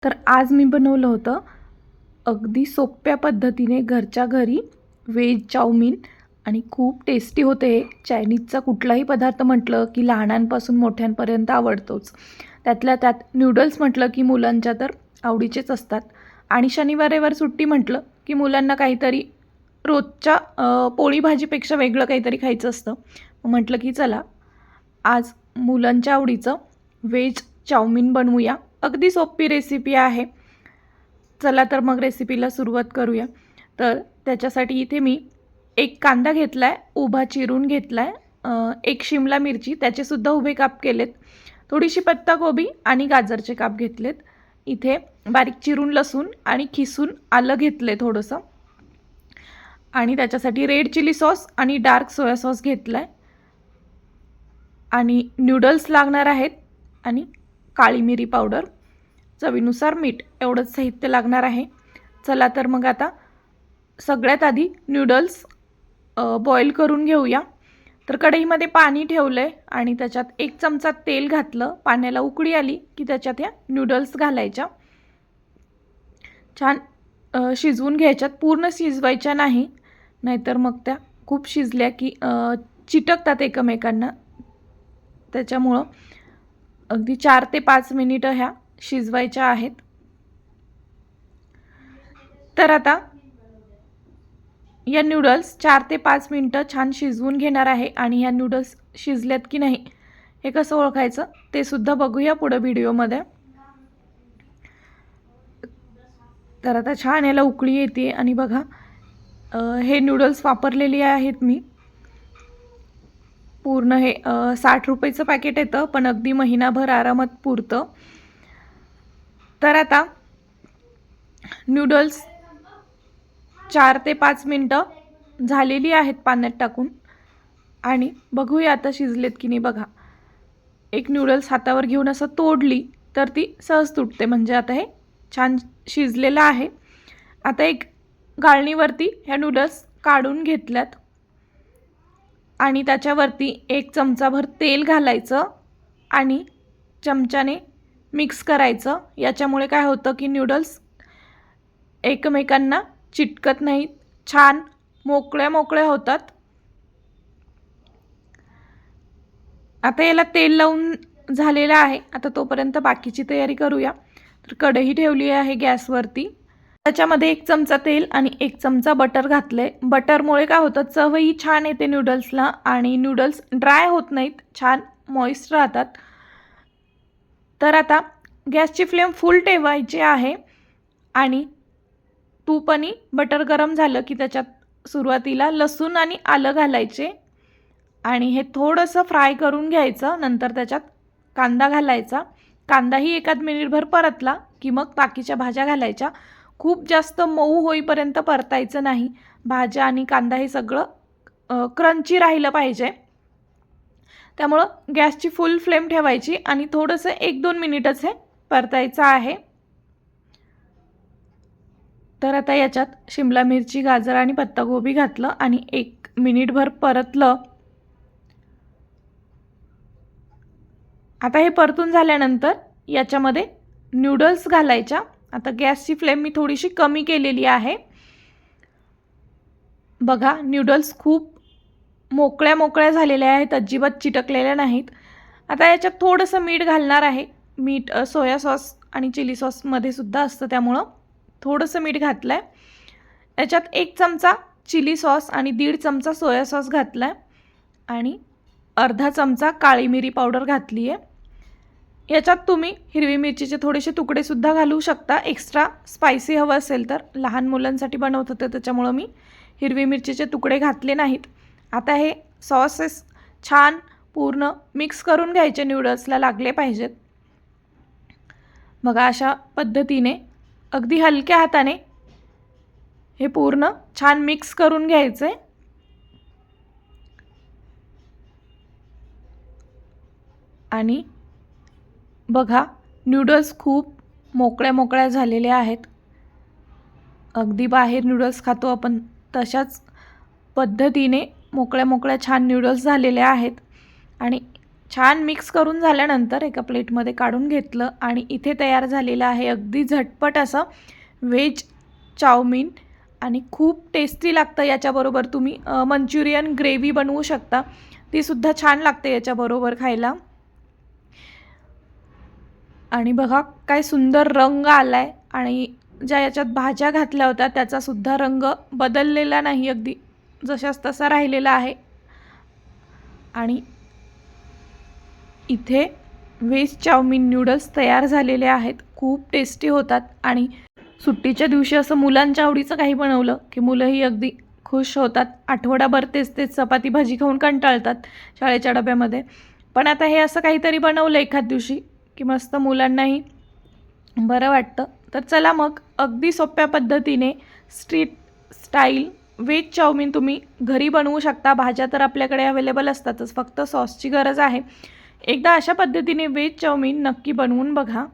तर आज मी बनवलं होतं अगदी सोप्या पद्धतीने घरच्या घरी व्हेज चाऊमिन आणि खूप टेस्टी होते हे. चायनीजचा कुठलाही पदार्थ म्हटलं की लहानांपासून मोठ्यांपर्यंत आवडतोच. त्यातल्या त्यात नूडल्स म्हटलं की मुलांच्या तर आवडीचेच असतात. आणि शनिवार रविवार सुट्टी म्हटलं की मुलांना काहीतरी रोजच्या पोळी भाजीपेक्षा वेगळं काहीतरी खायचं असतं. म्हटलं की चला आज मुलांच्या आवडीचं व्हेज चाऊमिन बनवूया. अगदी सोपी रेसिपी आहे. चला तर मग रेसिपीला सुरुवात करूया. तर त्याच्यासाठी इथे मी एक कांदा घेतला आहे, उभा चिरून घेतला आहे, एक शिमला मिरची त्याचेसुद्धा उभे काप केलेत, थोडीशी पत्ताकोबी आणि गाजरचे काप घेतलेत. इथे बारीक चिरून लसूण आणि खिसून आलं घेतलं आहे थोडंसं. आणि त्याच्यासाठी रेड चिली सॉस आणि डार्क सोया सॉस घेतला आहे. आणि नूडल्स लागणार आहेत आणि काळी मिरी पावडर, चवीनुसार मीठ, एवढंच साहित्य लागणार आहे. चला तर मग आता सगळ्यात आधी नूडल्स बॉईल करून घेऊया. तर कढईमध्ये पाणी ठेवलं आहे आणि त्याच्यात 1 चमचा तेल घातलं. पाण्याला उकळी आली की त्याच्यात ह्या नूडल्स घालायच्या. छान शिजवून घ्यायच्यात, पूर्ण शिजवायच्या नाही, नाहीतर मग त्या खूप शिजल्या की चिटकतात एकमेकांना. त्याच्यामुळं अगदी 4 ते 5 मिनिटं ह्या शिजवायच्या आहेत. तर आता या नूडल्स 4 ते 5 मिनिटं छान शिजवून घेणार आहे. आणि ह्या नूडल्स शिजल्यात की नाही हे कसं ओळखायचं ते सुद्धा बघूया पुढे व्हिडिओमध्ये. तर आता छान याला उकळी येते आणि बघा हे नूडल्स वापरलेली आहेत मी. पूर्ण हे 60 रुपयाचं पॅकेट येतं, पण अगदी महिनाभर आरामात पुरतं. तर आता नूडल्स 4 ते 5 मिनिटं झालेली आहेत पाण्यात टाकून. आणि बघूया आता शिजलेत की नाही. बघा, एक नूडल्स हातावर घेऊन असं तोडली तर ती सहज तुटते, म्हणजे आता हे छान शिजलेलं आहे. आता एक गाळणीवरती ह्या नूडल्स काढून घेतल्यात आणि त्याच्यावरती 1 चमचाभर तेल घालायचं आणि चमच्याने मिक्स करायचं. याच्यामुळे काय होतं की नूडल्स एकमेकांना चिटकत नाहीत, छान मोकळ्या मोकळ्या होतात. आता याला तेल लावून झालेलं आहे. आता तोपर्यंत बाकीची तयारी करूया. तर कढई ठेवली आहे गॅसवरती. त्याच्यामध्ये 1 चमचा तेल आणि 1 चमचा बटर घातले. बटरमुळे काय होतं, चवही छान येते नूडल्सला आणि नूडल्स ड्राय होत नाहीत, छान मॉइस्ट राहतात. तर आता गॅसची फ्लेम फुल ठेवायची आहे आणि तूप आणि बटर गरम झालं की त्याच्यात सुरुवातीला लसूण आणि आलं घालायचे आणि हे थोडंसं फ्राय करून घ्यायचं. नंतर त्याच्यात कांदा घालायचा. कांदाही एकाद मिनिटभर परतला की मग बाकीच्या भाज्या घालायच्या. खूप जास्त मऊ होईपर्यंत परतायचं नाही. भाज्या आणि कांदा हे सगळं क्रंची राहिलं पाहिजे. त्यामुळं गॅसची फुल फ्लेम ठेवायची आणि थोडंसं 1-2 मिनिटच हे परतायचं आहे. तर आता याच्यात शिमला मिरची, गाजर आणि पत्ताकोबी घातलं आणि 1 मिनिटभर परतलं. आता हे परतून झाल्यानंतर याच्यामध्ये नूडल्स घालायच्या. आता गॅसची फ्लेम मी थोडीशी कमी केलेली आहे. बघा, नूडल्स खूप मोकळ्या मोकळ्या झालेल्या आहेत, अजिबात चिटकलेल्या नाहीत. आता याच्यात थोडंसं मीठ घालणार आहे. मीठ सोया सॉस आणि चिली सॉसमध्ये सुद्धा असतं, त्यामुळं थोडंसं मीठ घातलं आहे. याच्यात 1 चमचा चिली सॉस आणि 1.5 चमचा सोया सॉस घातला आहे आणि अर्धा चमचा काळी मिरी पावडर घातली आहे. याच्यात तुम्ही हिरवी मिरचीचे थोडेसे तुकडेसुद्धा घालू शकता, एक्स्ट्रा स्पायसी हवं असेल तर. लहान मुलांसाठी बनवत होते त्याच्यामुळं मी हिरवी मिरचीचे तुकडे घातले नाहीत. आता हे सॉसेस छान पूर्ण मिक्स करून घ्यायचे, नूडल्सला लागले पाहिजेत. बघा, अशा पद्धतीने अगदी हलक्या हाताने हे पूर्ण छान मिक्स करून घ्यायचे. आणि बघा, नूडल्स खूप मोकळ्या मोकळ्या झालेल्या आहेत. अगदी बाहेर नूडल्स खातो आपण तशाच पद्धतीने मोकळ्या मोकळ्या छान नूडल्स झालेल्या आहेत आणि छान मिक्स करून झाल्यानंतर एका प्लेटमध्ये काढून घेतलं आणि इथे तयार झालेलं आहे अगदी झटपट असं व्हेज चाऊमिन आणि खूप टेस्टी लागतं. याच्याबरोबर तुम्ही मंचुरियन ग्रेव्ही बनवू शकता, तीसुद्धा छान लागते याच्याबरोबर खायला. आणि बघा काय सुंदर रंग आला आहे आणि ज्या याच्यात भाज्या घातल्या होत्या त्याचासुद्धा रंग बदललेला नाही, अगदी जशास तसा राहिलेला आहे. आणि इथे व्हेज चाऊमिन नूडल्स तयार झालेले आहेत. खूप टेस्टी होतात आणि सुट्टीच्या दिवशी असं मुलांच्या आवडीचं काही बनवलं की मुलंही अगदी खुश होतात. आठवडाभर तेच तेच चपाती भाजी खाऊन कंटाळतात शाळेच्या डब्यामध्ये, पण आता हे असं काहीतरी बनवलं एखाद दिवशी की मस्त मुलांनाही बरं वाटतं. तर चला मग अगदी सोप्या पद्धतीने स्ट्रीट स्टाईल व्हेज चाऊमिन तुम्ही घरी बनवू शकता. भाज्या तर आपल्याकडे अवेलेबल असतातच, फक्त सॉसची गरज आहे. एकदा अशा पद्धतीने व्हेज चाऊमिन नक्की बनवून बघा.